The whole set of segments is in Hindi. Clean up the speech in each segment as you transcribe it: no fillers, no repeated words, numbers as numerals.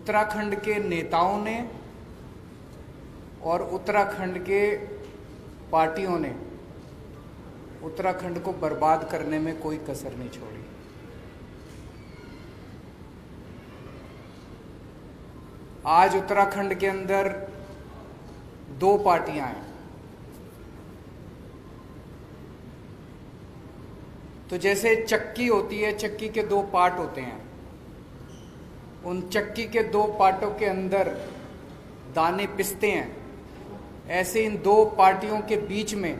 उत्तराखंड के नेताओं ने और उत्तराखंड के पार्टियों ने उत्तराखंड को बर्बाद करने में कोई कसर नहीं छोड़ी। आज उत्तराखंड के अंदर दो पार्टियां हैं। तो जैसे चक्की होती है, चक्की के दो पार्ट होते हैं, उन चक्की के दो पार्टों के अंदर दाने पिसते हैं, ऐसे इन दो पार्टियों के बीच में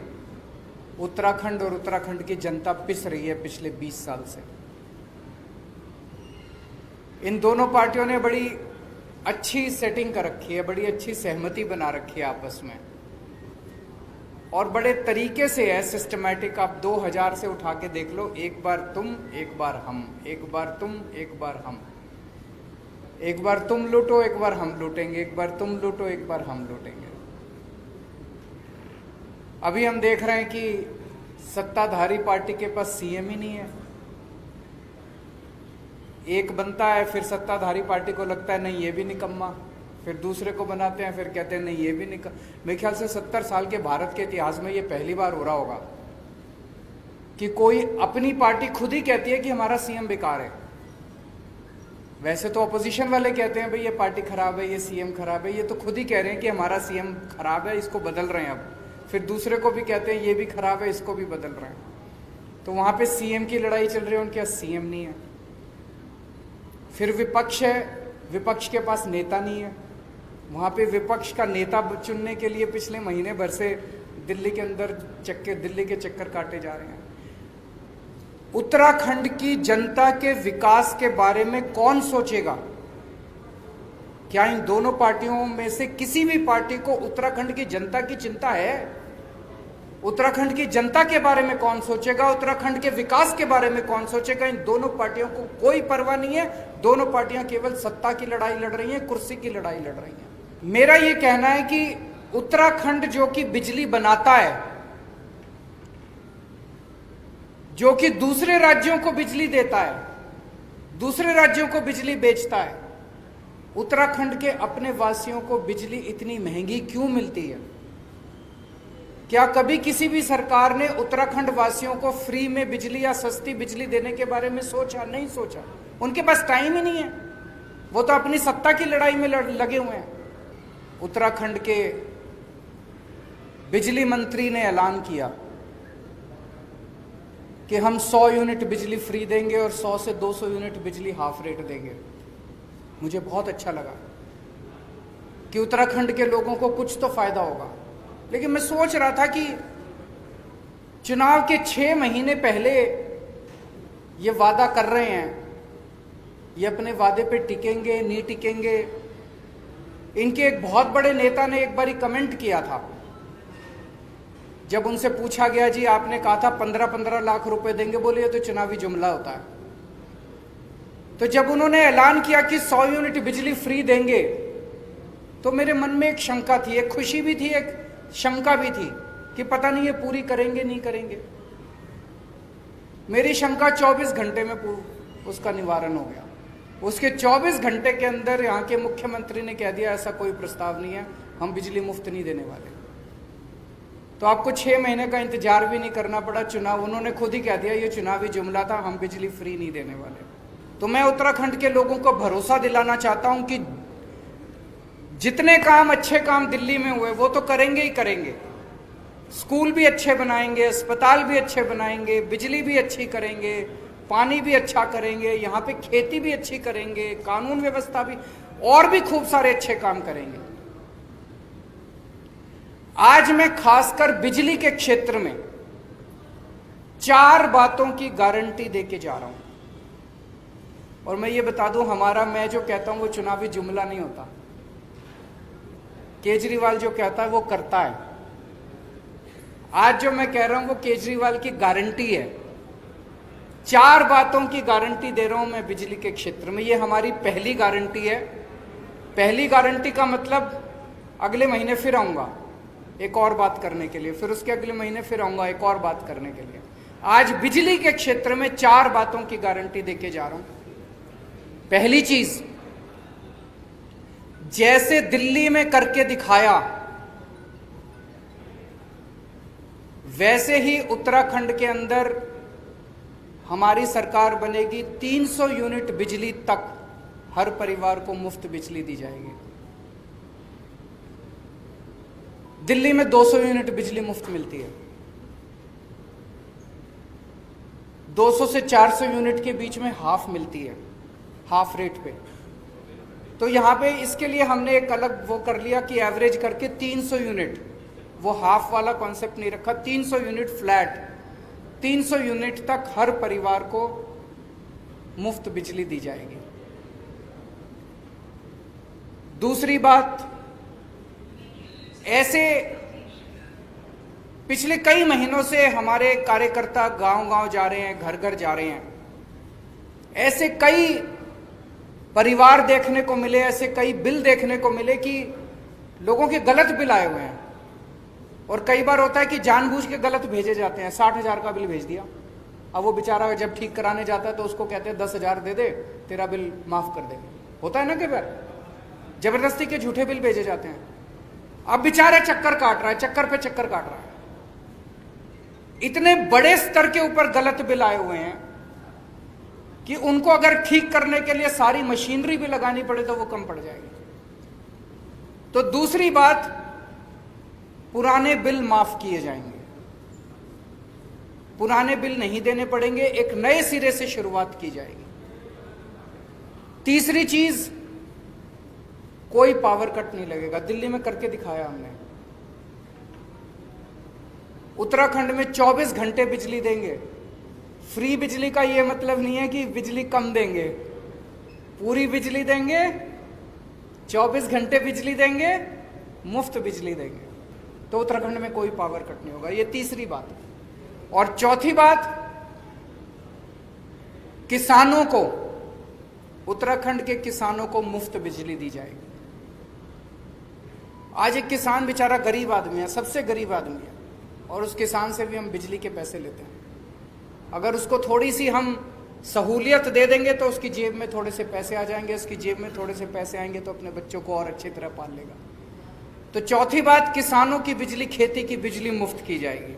उत्तराखंड और उत्तराखंड की जनता पिस रही है पिछले 20 साल से। इन दोनों पार्टियों ने बड़ी अच्छी सेटिंग कर रखी है, बड़ी अच्छी सहमति बना रखी है आपस में, और बड़े तरीके से है, सिस्टमैटिक। आप 2000 से उठा के देख लो, एक बार तुम एक बार हम, एक बार तुम एक बार हम, एक बार तुम लूटो एक बार हम लूटेंगे, एक बार तुम लूटो एक बार हम लूटेंगे। अभी हम देख रहे हैं कि सत्ताधारी पार्टी के पास सीएम ही नहीं है। एक बनता है, फिर सत्ताधारी पार्टी को लगता है नहीं ये भी निकम्मा, फिर दूसरे को बनाते हैं, फिर कहते हैं नहीं ये भी मेरे ख्याल से 70 साल के भारत के इतिहास में ये पहली बार हो रहा होगा कि कोई अपनी पार्टी खुद ही कहती है कि हमारा सीएम बेकार है। वैसे तो अपोजिशन वाले कहते हैं भाई ये पार्टी खराब है, ये सीएम खराब है, ये तो खुद ही कह रहे हैं कि हमारा सीएम खराब है, इसको बदल रहे हैं। अब फिर दूसरे को भी कहते हैं ये भी खराब है, इसको भी बदल रहे हैं। तो वहां पे सीएम की लड़ाई चल रही है, उनके पास सीएम नहीं है। फिर विपक्ष है, विपक्ष के पास नेता नहीं है। वहां पे विपक्ष का नेता चुनने के लिए पिछले महीने भर से दिल्ली के अंदर दिल्ली के चक्कर काटे जा रहे हैं। उत्तराखंड की जनता के विकास के बारे में कौन सोचेगा? क्या इन दोनों पार्टियों में से किसी भी पार्टी को उत्तराखंड की जनता की चिंता है? उत्तराखंड की जनता के बारे में कौन सोचेगा? उत्तराखंड के विकास के बारे में कौन सोचेगा? इन दोनों पार्टियों को कोई परवाह नहीं है। दोनों पार्टियां केवल सत्ता की लड़ाई लड़ रही हैं, कुर्सी की लड़ाई लड़ रही हैं। मेरा यह कहना है कि उत्तराखंड जो कि बिजली बनाता है, जो कि दूसरे राज्यों को बिजली देता है, दूसरे राज्यों को बिजली बेचता है, उत्तराखंड के अपने वासियों को बिजली इतनी महंगी क्यों मिलती है? क्या कभी किसी भी सरकार ने उत्तराखंड वासियों को फ्री में बिजली या सस्ती बिजली देने के बारे में सोचा? नहीं सोचा। उनके पास टाइम ही नहीं है, वो तो अपनी सत्ता की लड़ाई में लगे हुए हैं। उत्तराखंड के बिजली मंत्री ने ऐलान किया कि हम 100 यूनिट बिजली फ्री देंगे और 100 से 200 यूनिट बिजली हाफ रेट देंगे। मुझे बहुत अच्छा लगा कि उत्तराखंड के लोगों को कुछ तो फायदा होगा। लेकिन मैं सोच रहा था कि चुनाव के 6 महीने पहले ये वादा कर रहे हैं, ये अपने वादे पे टिकेंगे नहीं टिकेंगे? इनके एक बहुत बड़े नेता ने एक बारी कमेंट किया था, जब उनसे पूछा गया जी आपने कहा था 15-15 लाख रुपए देंगे, बोले ये तो चुनावी जुमला होता है। तो जब उन्होंने ऐलान किया कि 100 यूनिट बिजली फ्री देंगे, तो मेरे मन में एक शंका थी, एक खुशी भी थी, एक शंका भी थी कि पता नहीं ये पूरी करेंगे नहीं करेंगे। मेरी शंका 24 घंटे में उसका निवारण हो गया। उसके 24 घंटे के अंदर यहाँ के मुख्यमंत्री ने कह दिया ऐसा कोई प्रस्ताव नहीं है, हम बिजली मुफ्त नहीं देने वाले। तो आपको 6 महीने का इंतजार भी नहीं करना पड़ा। चुनाव उन्होंने खुद ही कह दिया ये चुनावी जुमला था, हम बिजली फ्री नहीं देने वाले। तो मैं उत्तराखंड के लोगों को भरोसा दिलाना चाहता हूं कि जितने काम अच्छे काम दिल्ली में हुए वो तो करेंगे ही करेंगे। स्कूल भी अच्छे बनाएंगे, अस्पताल भी अच्छे बनाएंगे, बिजली भी अच्छी करेंगे, पानी भी अच्छा करेंगे, यहाँ पे खेती भी अच्छी करेंगे, कानून व्यवस्था भी, और भी खूब सारे अच्छे काम करेंगे। आज मैं खासकर बिजली के क्षेत्र में 4 बातों की गारंटी देके जा रहा हूं। और मैं ये बता दूं, मैं जो कहता हूं वो चुनावी जुमला नहीं होता। केजरीवाल जो कहता है वो करता है। आज जो मैं कह रहा हूं वो केजरीवाल की गारंटी है। 4 बातों की गारंटी दे रहा हूं मैं बिजली के क्षेत्र में। ये हमारी पहली गारंटी है। पहली गारंटी का मतलब अगले महीने फिर आऊंगा एक और बात करने के लिए, फिर उसके अगले महीने फिर आऊंगा एक और बात करने के लिए। आज बिजली के क्षेत्र में 4 बातों की गारंटी देके जा रहा हूं। पहली चीज, जैसे दिल्ली में करके दिखाया, वैसे ही उत्तराखंड के अंदर हमारी सरकार बनेगी। 300 यूनिट बिजली तक हर परिवार को मुफ्त बिजली दी जाएगी। दिल्ली में 200 यूनिट बिजली मुफ्त मिलती है, 200 से 400 यूनिट के बीच में हाफ मिलती है, हाफ रेट पे। तो यहां पे इसके लिए हमने एक अलग वो कर लिया कि एवरेज करके 300 यूनिट, वो हाफ वाला कॉन्सेप्ट नहीं रखा, 300 यूनिट फ्लैट, 300 यूनिट तक हर परिवार को मुफ्त बिजली दी जाएगी। दूसरी बात, ऐसे पिछले कई महीनों से हमारे कार्यकर्ता गांव-गांव जा रहे हैं, घर घर जा रहे हैं। ऐसे कई परिवार देखने को मिले, ऐसे कई बिल देखने को मिले कि लोगों के गलत बिल आए हुए हैं। और कई बार होता है कि जानबूझ के गलत भेजे जाते हैं। 60,000 का बिल भेज दिया, अब वो बेचारा जब ठीक कराने जाता है तो उसको कहते हैं 10,000 दे दे, तेरा बिल माफ कर देंगे। होता है ना, कई बार जबरदस्ती के झूठे बिल भेजे जाते हैं। अब बेचारा चक्कर काट रहा है, चक्कर पे चक्कर काट रहा है। इतने बड़े स्तर के ऊपर गलत बिल आए हुए हैं कि उनको अगर ठीक करने के लिए सारी मशीनरी भी लगानी पड़े तो वो कम पड़ जाएगी। तो दूसरी बात, पुराने बिल माफ किए जाएंगे, पुराने बिल नहीं देने पड़ेंगे, एक नए सिरे से शुरुआत की जाएगी। तीसरी चीज, कोई पावर कट नहीं लगेगा। दिल्ली में करके दिखाया हमने। उत्तराखंड में 24 घंटे बिजली देंगे। फ्री बिजली का यह मतलब नहीं है कि बिजली कम देंगे, पूरी बिजली देंगे, 24 घंटे बिजली देंगे, मुफ्त बिजली देंगे। तो उत्तराखंड में कोई पावर कट नहीं होगा। ये तीसरी बात। और चौथी बात, किसानों को, उत्तराखंड के किसानों को मुफ्त बिजली दी जाएगी। आज एक किसान बेचारा गरीब आदमी है, सबसे गरीब आदमी है, और उस किसान से भी हम बिजली के पैसे लेते हैं। अगर उसको थोड़ी सी हम सहूलियत दे देंगे तो उसकी जेब में थोड़े से पैसे आ जाएंगे, उसकी जेब में थोड़े से पैसे आएंगे तो अपने बच्चों को और अच्छी तरह पाल लेगा। तो चौथी बात, किसानों की बिजली, खेती की बिजली मुफ्त की जाएगी।